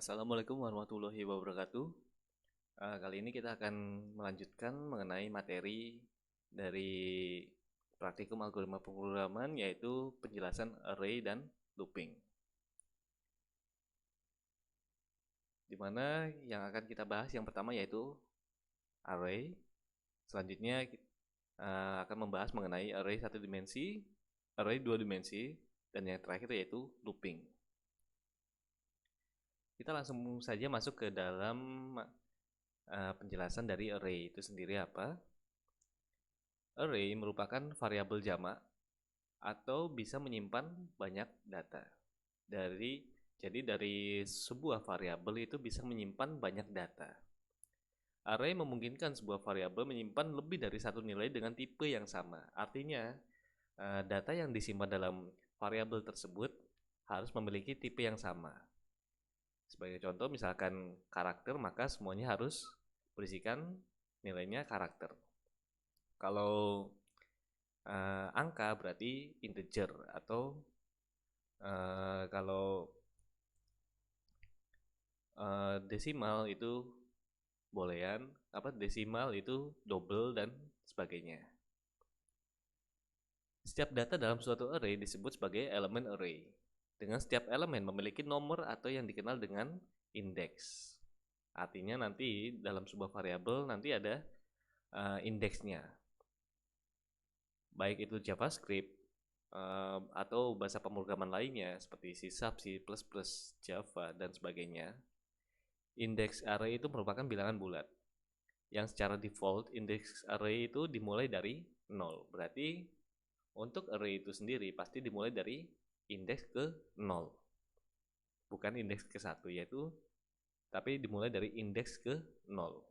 Assalamualaikum warahmatullahi wabarakatuh. Kali ini kita akan melanjutkan mengenai materi dari praktikum algoritma pemrograman, yaitu penjelasan array dan looping. Di mana yang akan kita bahas yang pertama yaitu array. Selanjutnya kita akan membahas mengenai array satu dimensi, array dua dimensi, dan yang terakhir yaitu looping. Kita langsung saja masuk ke dalam penjelasan dari array itu sendiri apa. Array merupakan variabel jamak atau bisa menyimpan banyak data. Jadi dari sebuah variabel itu bisa menyimpan banyak data. Array memungkinkan sebuah variabel menyimpan lebih dari satu nilai dengan tipe yang sama. Artinya, data yang disimpan dalam variabel tersebut harus memiliki tipe yang sama. Sebagai contoh, misalkan karakter, maka semuanya harus berisikan nilainya karakter. Kalau angka berarti integer, atau kalau desimal itu boolean, desimal itu double dan sebagainya. Setiap data dalam suatu array disebut sebagai elemen array. Dengan setiap elemen memiliki nomor atau yang dikenal dengan indeks. Artinya nanti dalam sebuah variabel nanti ada indeksnya. Baik itu JavaScript atau bahasa pemrograman lainnya seperti C#, C++, Java, dan sebagainya. Indeks array itu merupakan bilangan bulat. Yang secara default indeks array itu dimulai dari 0. Berarti untuk array itu sendiri pasti dimulai dari indeks ke 0. Bukan indeks ke 1 yaitu, tapi dimulai dari indeks ke 0.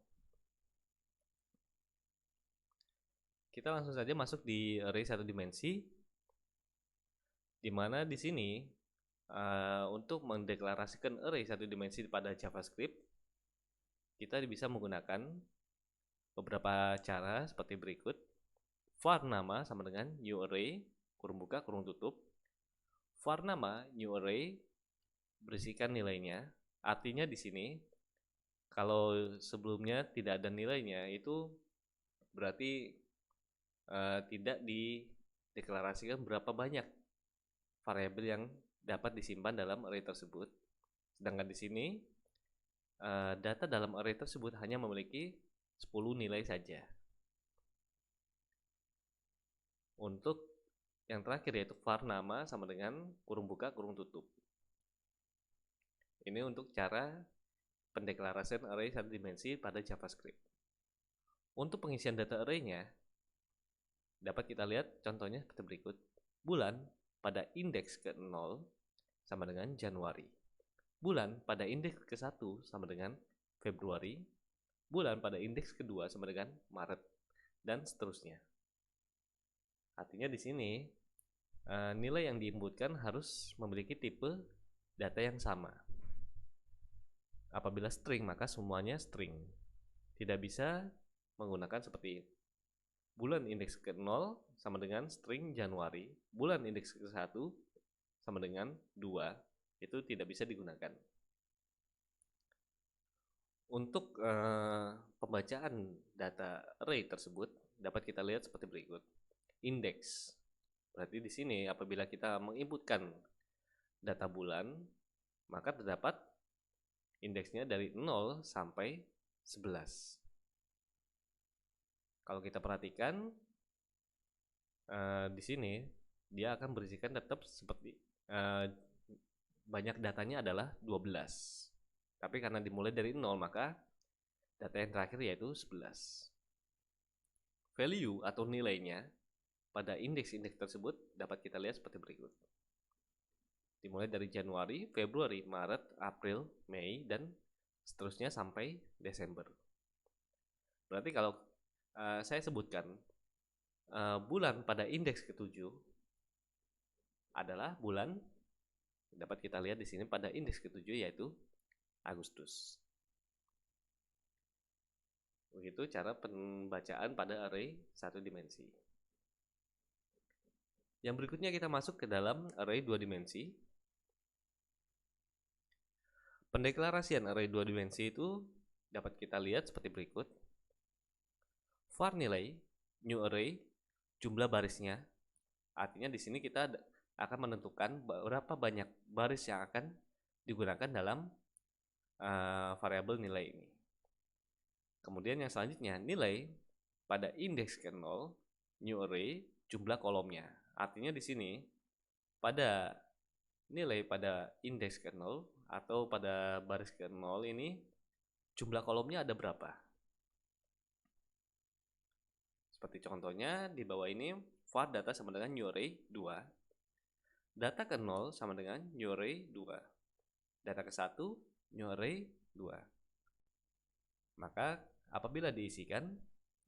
Kita langsung saja masuk di array satu dimensi, di mana di sini untuk mendeklarasikan array satu dimensi pada JavaScript, kita bisa menggunakan beberapa cara seperti berikut. Var nama sama dengan new array, kurung buka, kurung tutup. Var nama new array berisikan nilainya. Artinya di sini kalau sebelumnya tidak ada nilainya, itu berarti tidak dideklarasikan berapa banyak variabel yang dapat disimpan dalam array tersebut. Sedangkan di sini data dalam array tersebut hanya memiliki 10 nilai saja. Untuk yang terakhir yaitu var nama sama dengan kurung buka, kurung tutup. Ini untuk cara pendeklarasian array satu dimensi pada JavaScript. Untuk pengisian data array-nya, dapat kita lihat contohnya seperti berikut. Bulan pada indeks ke-0 sama dengan Januari. Bulan pada indeks ke-1 sama dengan Februari. Bulan pada indeks kedua sama dengan Maret, dan seterusnya. Artinya di sini nilai yang diinputkan harus memiliki tipe data yang sama. Apabila string maka semuanya string. Tidak bisa menggunakan seperti bulan indeks ke-0 sama dengan string Januari, bulan indeks ke-1 sama dengan 2, itu tidak bisa digunakan. Untuk pembacaan data array tersebut dapat kita lihat seperti berikut. Indeks. Berarti di sini apabila kita menginputkan data bulan, maka terdapat indeksnya dari 0 sampai 11. Kalau kita perhatikan di sini dia akan berisikan tetap seperti banyak datanya adalah 12. Tapi karena dimulai dari 0 maka data yang terakhir yaitu 11. Value atau nilainya pada indeks-indeks tersebut dapat kita lihat seperti berikut. Dimulai dari Januari, Februari, Maret, April, Mei, dan seterusnya sampai Desember. Berarti kalau saya sebutkan bulan pada indeks ke-7 adalah bulan, dapat kita lihat di sini pada indeks ke-7 yaitu Agustus. Begitu cara pembacaan pada array satu dimensi. Yang berikutnya kita masuk ke dalam array dua dimensi. Pendeklarasian array 2 dimensi itu dapat kita lihat seperti berikut. var nilai new array jumlah barisnya. Artinya di sini kita akan menentukan berapa banyak baris yang akan digunakan dalam variabel nilai ini. Kemudian yang selanjutnya nilai pada indeks ke 0 new array jumlah kolomnya. Artinya di sini pada nilai pada indeks ke 0 atau pada baris ke 0 ini jumlah kolomnya ada berapa? Seperti contohnya di bawah ini var data sama dengan new array 2. Data ke 0 sama dengan new array 2. Data ke 1 new array 2. Maka apabila diisikan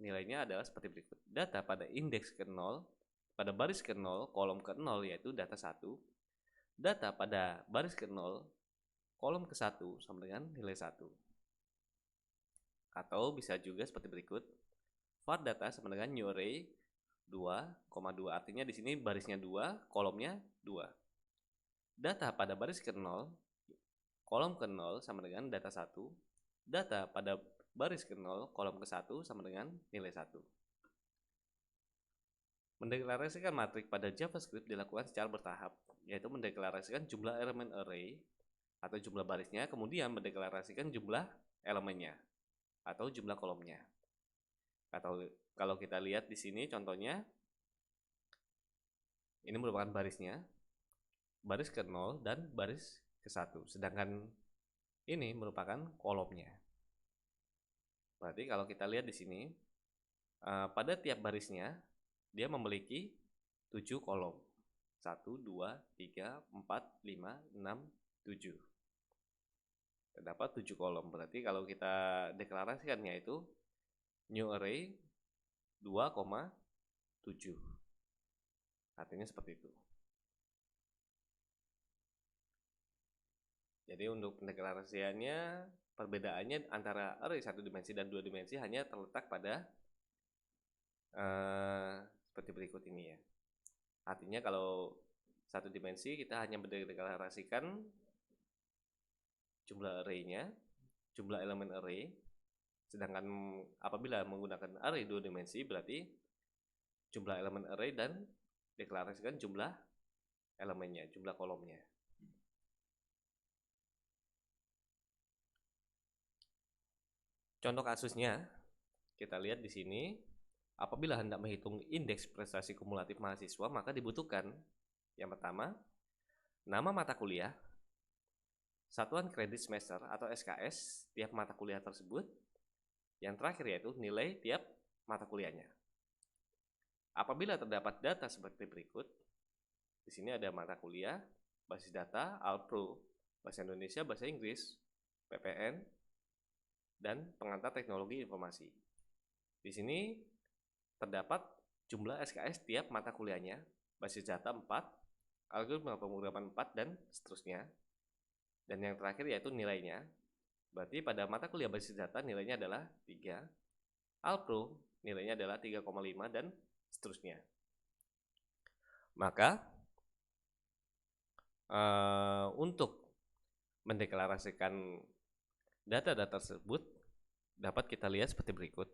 nilainya adalah seperti berikut. Data pada indeks ke 0, pada baris ke 0, kolom ke 0 yaitu data 1. Data pada baris ke 0, kolom ke 1 sama dengan nilai 1. Atau bisa juga seperti berikut. var data sama dengan new array 2,2. Artinya di sini barisnya 2, kolomnya 2. Data pada baris ke 0, kolom ke 0 sama dengan data 1. Data pada baris ke 0, kolom ke 1 sama dengan nilai 1. Mendeklarasikan matrik pada JavaScript dilakukan secara bertahap, yaitu mendeklarasikan jumlah elemen array atau jumlah barisnya, kemudian mendeklarasikan jumlah elemennya atau jumlah kolomnya. Atau kalau kita lihat di sini contohnya, ini merupakan barisnya, baris ke 0 dan baris ke 1, sedangkan ini merupakan kolomnya. Berarti kalau kita lihat di sini, pada tiap barisnya dia memiliki 7 kolom. 1, 2, 3, 4, 5, 6, 7. Terdapat 7 kolom. Berarti kalau kita deklarasikannya itu new array 2,7. Artinya seperti itu. Jadi untuk pendeklarasiannya, perbedaannya antara array 1 dimensi dan 2 dimensi hanya terletak pada seperti berikut ini ya. Artinya kalau 1 dimensi kita hanya mendeklarasikan jumlah array-nya, jumlah elemen array. Sedangkan apabila menggunakan array 2 dimensi berarti jumlah elemen array dan deklarasikan jumlah elemennya, jumlah kolomnya. Contoh kasusnya kita lihat di sini. Apabila hendak menghitung indeks prestasi kumulatif mahasiswa, maka dibutuhkan yang pertama, nama mata kuliah, satuan kredit semester atau SKS tiap mata kuliah tersebut. Yang terakhir yaitu nilai tiap mata kuliahnya. Apabila terdapat data seperti berikut, di sini ada mata kuliah, basis data, Alpro, bahasa Indonesia, bahasa Inggris, PPN, dan pengantar teknologi informasi. Di sini terdapat jumlah SKS tiap mata kuliahnya, basis data 4, algoritma pemrograman 4, dan seterusnya. Dan yang terakhir yaitu nilainya. Berarti pada mata kuliah basis data nilainya adalah 3, Alpro nilainya adalah 3,5, dan seterusnya. Maka untuk mendeklarasikan data-data tersebut dapat kita lihat seperti berikut.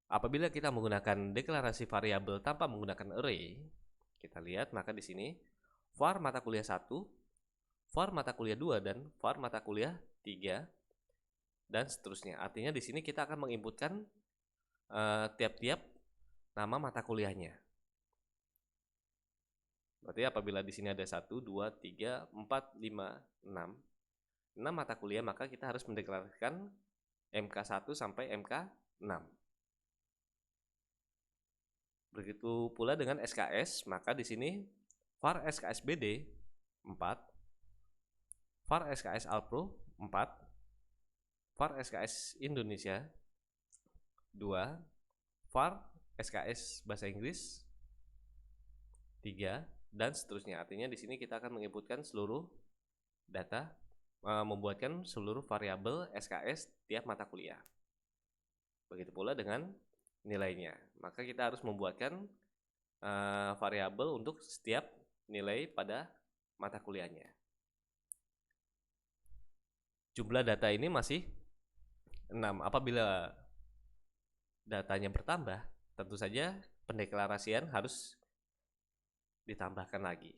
Apabila kita menggunakan deklarasi variabel tanpa menggunakan array, kita lihat maka di sini var mata kuliah 1, var mata kuliah 2, dan var mata kuliah 3, dan seterusnya. Artinya di sini kita akan menginputkan tiap-tiap nama mata kuliahnya. Berarti apabila di sini ada 1, 2, 3, 4, 5, 6 mata kuliah, maka kita harus mendeklarasikan MK1 sampai MK6. Begitu pula dengan SKS, maka di sini var SKS BD 4, var SKS Alpro 4, var SKS Indonesia 2, var SKS bahasa Inggris 3, dan seterusnya. Artinya di sini kita akan menginputkan seluruh data, membuatkan seluruh variabel SKS tiap mata kuliah. Begitu pula dengan nilainya. Maka kita harus membuatkan variabel untuk setiap nilai pada mata kuliahnya. jumlah data ini masih 6. Apabila datanya bertambah, tentu saja pendeklarasian harus ditambahkan lagi.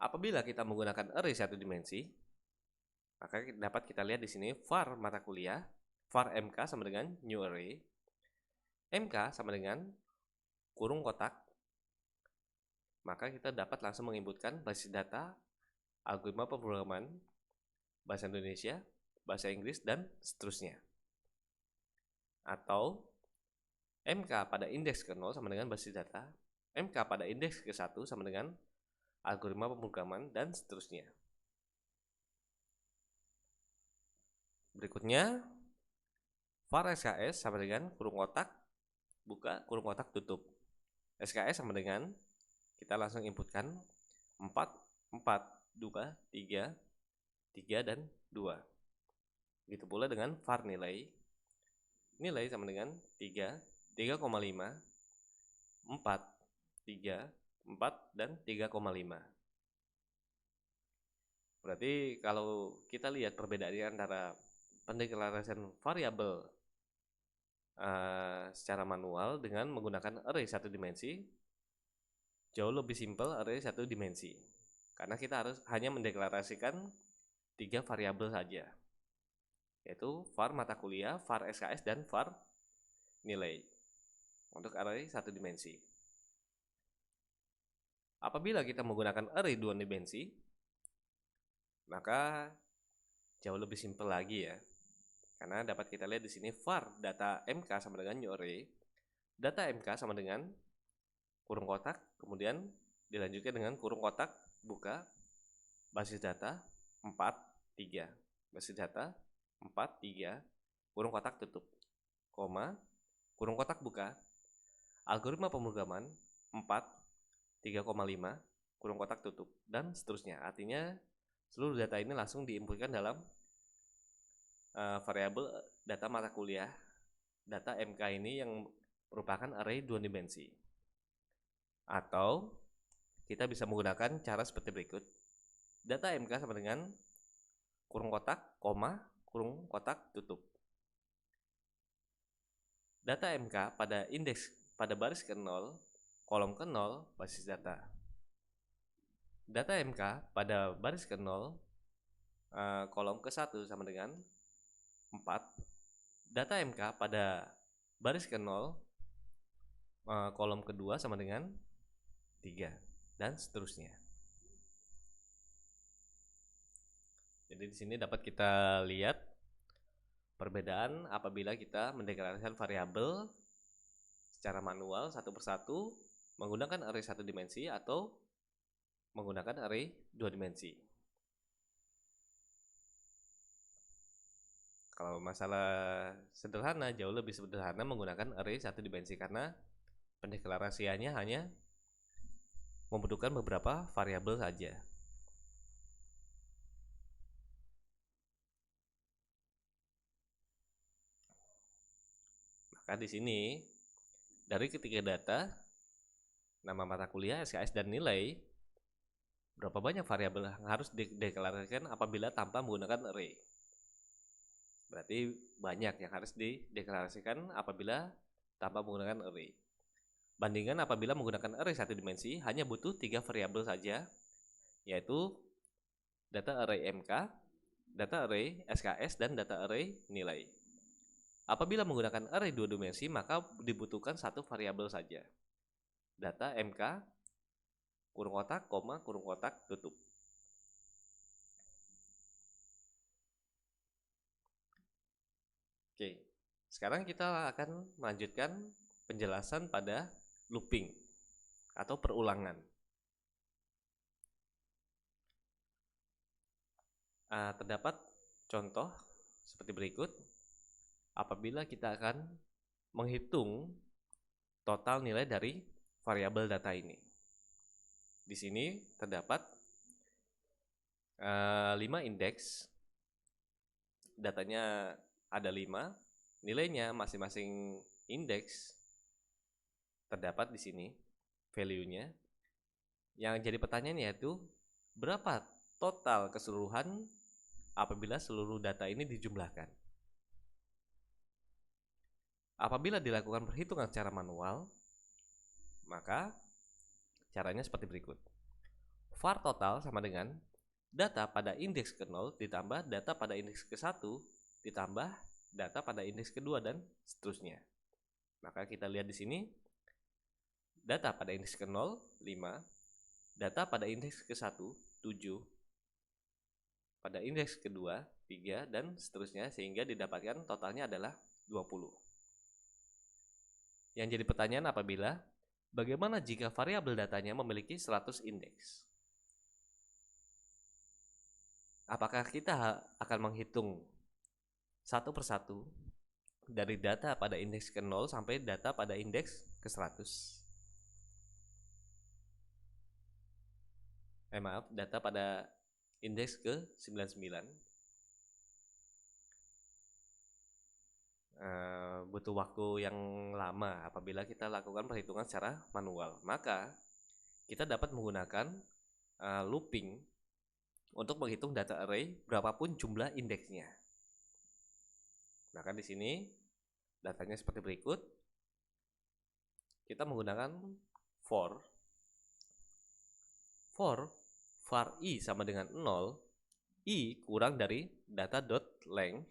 Apabila kita menggunakan array satu dimensi, maka dapat kita lihat di sini var mata kuliah, var mk sama dengan new array, mk sama dengan kurung kotak, maka kita dapat langsung menginputkan basis data, algoritma pemrograman, bahasa Indonesia, bahasa Inggris, dan seterusnya. Atau mk pada indeks ke-0 sama dengan basis data, mk pada indeks ke-1 sama dengan algoritma pemrograman, dan seterusnya. Berikutnya, var SKS sama dengan kurung kotak buka, kurung kotak tutup. SKS sama dengan, kita langsung inputkan 4, 4, 2, 3, 3, dan 2. Begitu pula dengan var nilai. Nilai sama dengan 3, 3,5, 4, 3, 4, dan 3,5. Berarti kalau kita lihat perbedaannya antara pendeklarasian variabel secara manual dengan menggunakan array satu dimensi, jauh lebih simpel array satu dimensi, karena kita harus hanya mendeklarasikan 3 variabel saja, yaitu var mata kuliah, var SKS, dan var nilai untuk array satu dimensi. Apabila kita menggunakan array 2 dimensi, maka jauh lebih simpel lagi ya, karena dapat kita lihat di sini var data mk sama dengan new array, data mk sama dengan kurung kotak, kemudian dilanjutkan dengan kurung kotak buka, basis data 4, 3, basis data 4, 3, kurung kotak tutup, koma, kurung kotak buka, algoritma pemrograman 4, 3,5, kurung kotak tutup, dan seterusnya. Artinya seluruh data ini langsung diinputkan dalam variabel data mata kuliah data mk ini yang merupakan array 2 dimensi. Atau kita bisa menggunakan cara seperti berikut. Data mk sama dengan kurung kotak, koma, kurung kotak tutup. Data mk pada indeks pada baris ke-0, kolom ke-0, basis data. Data mk pada baris ke-0, kolom ke-1 sama dengan 4. Data mk pada baris ke-0, kolom kedua sama dengan 3, dan seterusnya. Jadi di sini dapat kita lihat perbedaan apabila kita mendeklarasikan variabel secara manual satu persatu menggunakan array satu dimensi atau menggunakan array 2 dimensi. Kalau masalah sederhana, jauh lebih sederhana menggunakan array satu dimensi karena pendeklarasiannya hanya membutuhkan beberapa variabel saja. Maka di sini dari ketiga data, nama mata kuliah, SKS, dan nilai, berapa banyak variabel yang harus dideklarasikan apabila tanpa menggunakan array? Berarti banyak yang harus dideklarasikan apabila tanpa menggunakan array. Bandingkan apabila menggunakan array satu dimensi, hanya butuh 3 variabel saja, yaitu data array mk, data array SKS, dan data array nilai. Apabila menggunakan array 2 dimensi, maka dibutuhkan 1 variabel saja, data mk, kurung kotak, koma, kurung kotak tutup. Oke, sekarang kita akan melanjutkan penjelasan pada looping atau perulangan. Terdapat contoh seperti berikut. Apabila kita akan menghitung total nilai dari variabel data ini. Di sini terdapat 5 indeks. Datanya ada 5, nilainya masing-masing indeks terdapat di sini value-nya. Yang jadi pertanyaan yaitu berapa total keseluruhan apabila seluruh data ini dijumlahkan. Apabila dilakukan perhitungan secara manual, maka caranya seperti berikut. var total sama dengan data pada indeks ke-0 ditambah data pada indeks ke-1 ditambah data pada indeks kedua dan seterusnya. Maka kita lihat di sini data pada indeks ke-0 5, data pada indeks ke-1 7, pada indeks kedua 3 dan seterusnya sehingga didapatkan totalnya adalah 20. Yang jadi pertanyaan apabila bagaimana jika variabel datanya memiliki 100 indeks? Apakah kita akan menghitung satu persatu dari data pada indeks ke-0 sampai data pada indeks ke-100? Data pada indeks ke-99. Butuh waktu yang lama apabila kita lakukan perhitungan secara manual. Maka kita dapat menggunakan looping untuk menghitung data array berapapun jumlah indeksnya. Maka di sini datanya seperti berikut. Kita menggunakan for var i sama dengan 0, i kurang dari data.length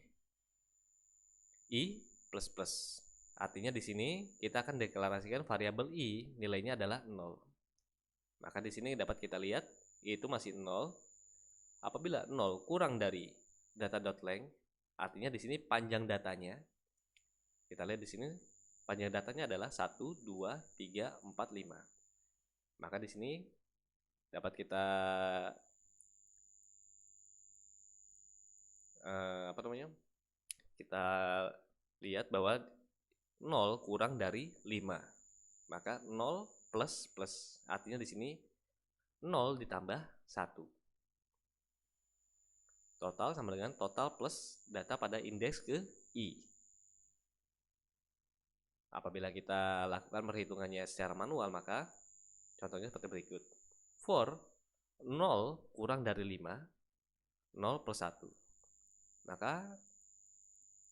i plus plus. Artinya di sini kita akan deklarasikan variabel i nilainya adalah 0. Maka di sini dapat kita lihat i itu masih 0. Apabila 0 kurang dari data.length, artinya di sini panjang datanya. Kita lihat di sini panjang datanya adalah 1 2 3 4 5. Maka di sini dapat kita kita lihat bahwa 0 kurang dari 5. Maka 0 plus plus. Artinya di sini 0 ditambah 1. Total sama dengan total plus data pada indeks ke i. Apabila kita lakukan perhitungannya secara manual, maka contohnya seperti berikut. For 0 kurang dari 5, 0 plus 1. Maka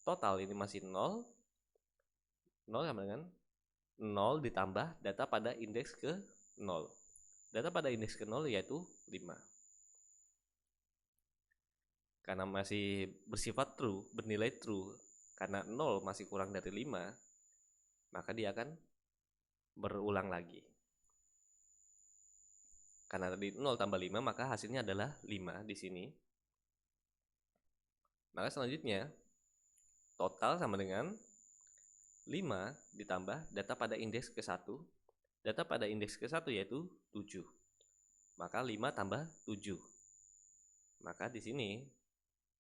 total ini masih 0. 0 sama dengan 0 ditambah data pada indeks ke 0. Data pada indeks ke 0 yaitu 5. Karena masih bersifat true, bernilai true, karena 0 masih kurang dari 5, maka dia akan berulang lagi. Karena tadi 0 tambah 5, maka hasilnya adalah 5 di sini. Maka selanjutnya, total sama dengan 5 ditambah data pada indeks ke-1. Data pada indeks ke-1 yaitu 7. Maka 5 tambah 7. Maka di sini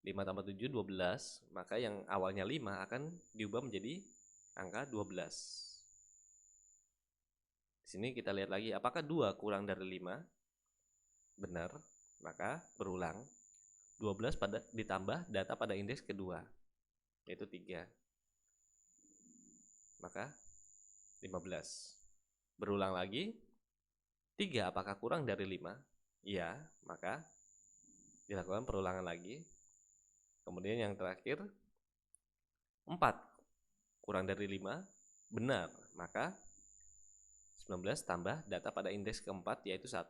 5 tambah 7 12, maka yang awalnya 5 akan diubah menjadi angka 12. Di sini kita lihat lagi apakah 2 kurang dari 5? Benar, maka berulang. 12 ditambah data pada indeks kedua yaitu 3. Maka 15. Berulang lagi. 3 apakah kurang dari 5? Iya, maka dilakukan perulangan lagi. Kemudian yang terakhir 4 kurang dari 5, benar, maka 19 tambah data pada indeks keempat yaitu 1,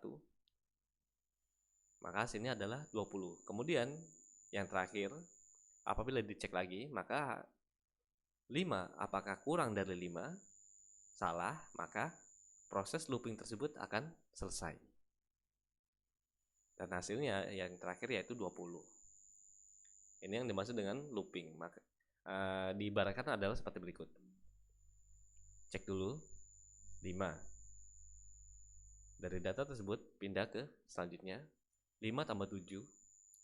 maka hasilnya adalah 20. Kemudian yang terakhir apabila dicek lagi, maka 5 apakah kurang dari 5? Salah, maka proses looping tersebut akan selesai. Dan hasilnya yang terakhir yaitu 20. Ini yang dimaksud dengan looping. Maka diibaratkan adalah seperti berikut. Cek dulu 5. Dari data tersebut pindah ke selanjutnya. 5 tambah 7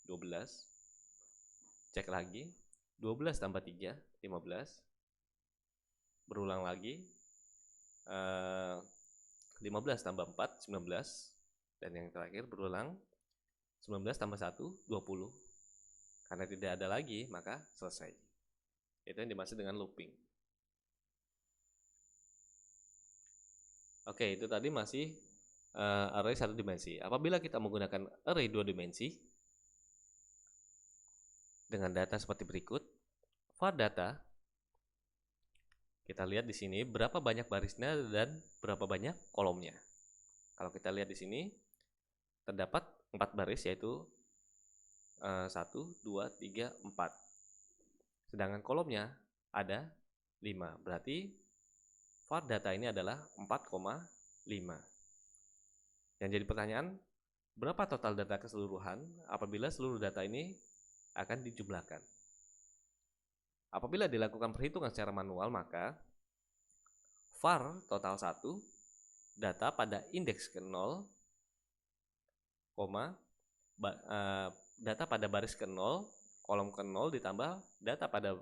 12. Cek lagi 12 tambah 3 15. Berulang lagi 15 tambah 4 19. Dan yang terakhir berulang 19 tambah 1 20. Karena tidak ada lagi, maka selesai. Itu yang dimaksud dengan looping. Oke, itu tadi masih array satu dimensi. Apabila kita menggunakan array dua dimensi, dengan data seperti berikut. var data, kita lihat di sini berapa banyak barisnya dan berapa banyak kolomnya. Kalau kita lihat di sini terdapat 4 baris, yaitu 1, 2, 3, 4. Sedangkan kolomnya ada 5. Berarti var data ini adalah 4,5. Yang jadi pertanyaan, berapa total data keseluruhan apabila seluruh data ini akan dijumlahkan? Apabila dilakukan perhitungan secara manual, maka var total 1, data pada indeks ke 0, data pada baris ke 0, kolom ke 0 ditambah data pada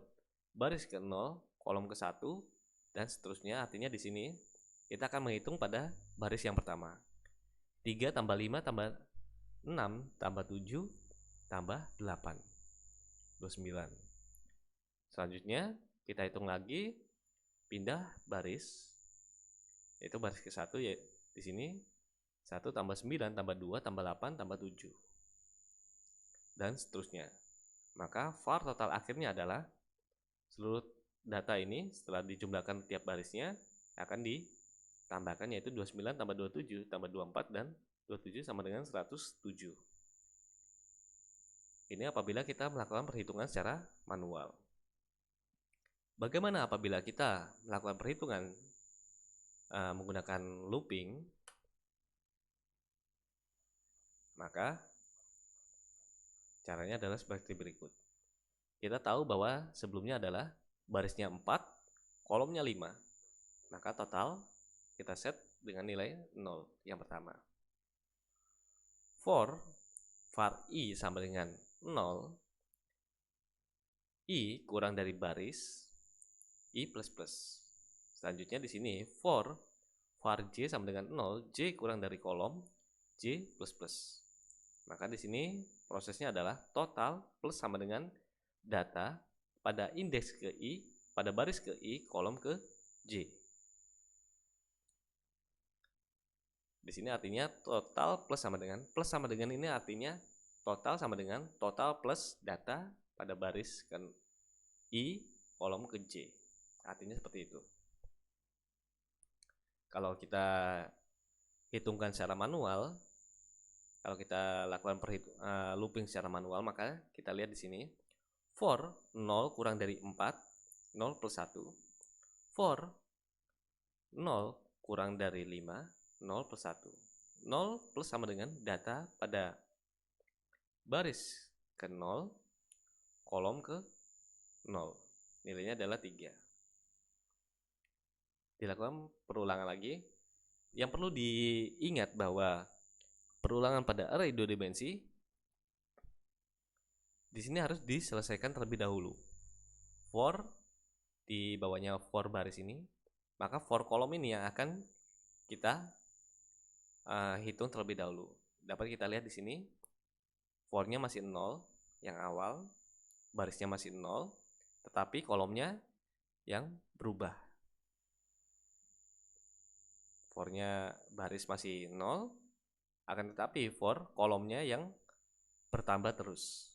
baris ke 0, kolom ke 1, dan seterusnya. Artinya di sini kita akan menghitung pada baris yang pertama. 3 tambah 5 tambah 6 tambah 7 tambah 8, 29. Selanjutnya kita hitung lagi, pindah baris, yaitu baris ke 1, ya di sini 1 tambah 9 tambah 2 tambah 8 tambah 7, dan seterusnya. Maka var total akhirnya adalah seluruh data ini setelah dijumlahkan tiap barisnya akan ditambahkan, yaitu 29 tambah 27 tambah 24, dan 27 sama dengan 107. Ini apabila kita melakukan perhitungan secara manual. Bagaimana apabila kita melakukan perhitungan menggunakan looping? Maka caranya adalah seperti berikut. Kita tahu bahwa sebelumnya adalah barisnya 4, kolomnya 5. Maka total kita set dengan nilai 0 yang pertama. For var i sama dengan 0, i kurang dari baris, i plus plus. Selanjutnya di sini for var j sama dengan 0, j kurang dari kolom, j plus plus. Maka di sini prosesnya adalah total plus sama dengan data pada indeks ke i, pada baris ke i, kolom ke j. Di sini artinya total plus sama dengan ini artinya total sama dengan total plus data pada baris ke i, kolom ke j. Artinya seperti itu. Kalau kita hitungkan secara manual, kalau kita lakukan looping secara manual, maka kita lihat di sini for 0 kurang dari 4, 0 plus 1. For 0 kurang dari 5, 0 plus 1. 0 plus sama dengan data pada baris ke 0, kolom ke 0. Nilainya adalah 3. Dilakukan perulangan lagi. Yang perlu diingat bahwa perulangan pada array 2 dimensi di sini harus diselesaikan terlebih dahulu. For di bawahnya for baris ini, maka for kolom ini yang akan kita hitung terlebih dahulu. Dapat kita lihat di sini for-nya masih 0 yang awal, barisnya masih 0, tetapi kolomnya yang berubah. For-nya baris masih 0, akan tetapi for kolomnya yang bertambah terus.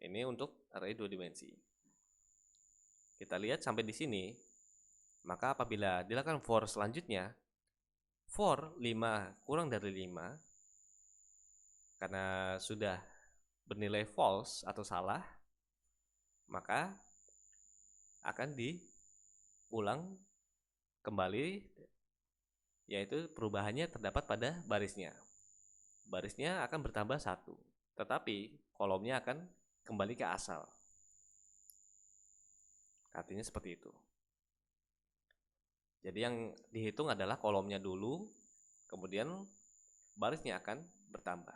Ini untuk array 2 dimensi. Kita lihat sampai di sini. Maka apabila dilakukan for selanjutnya, for 5 kurang dari 5, karena sudah bernilai false atau salah, maka akan diulang kembali, yaitu perubahannya terdapat pada barisnya. Barisnya akan bertambah 1, tetapi kolomnya akan kembali ke asal. Artinya seperti itu. Jadi yang dihitung adalah kolomnya dulu, kemudian barisnya akan bertambah.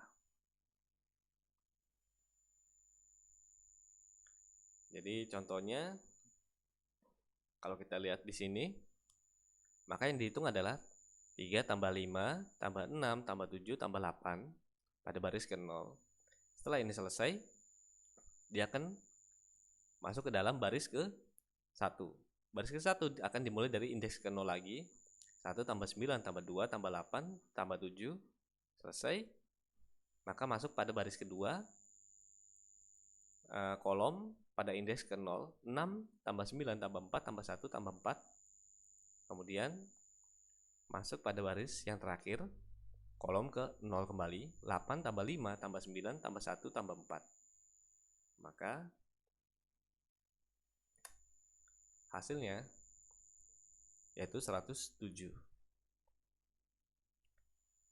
Jadi contohnya, kalau kita lihat di sini, maka yang dihitung adalah 3 tambah 5 tambah 6 tambah 7 tambah 8 pada baris ke 0. Setelah ini selesai, dia akan masuk ke dalam baris ke 1. Baris ke 1 akan dimulai dari indeks ke 0 lagi. 1 tambah 9 tambah 2 tambah 8 tambah 7, selesai. maka masuk pada baris kedua, kolom pada indeks ke 0, 6 tambah 9 tambah 4 tambah 1 tambah 4. Kemudian masuk pada baris yang terakhir, kolom ke 0 kembali, 8 tambah 5 tambah 9 tambah 1 tambah 4. Maka hasilnya yaitu 107.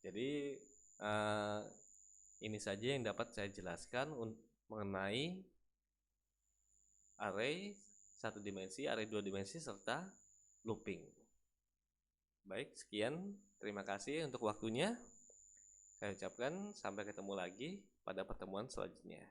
Jadi ini saja yang dapat saya jelaskan mengenai array 1 dimensi, array 2 dimensi, serta looping. Baik, sekian. Terima kasih untuk waktunya. Saya ucapkan sampai ketemu lagi pada pertemuan selanjutnya.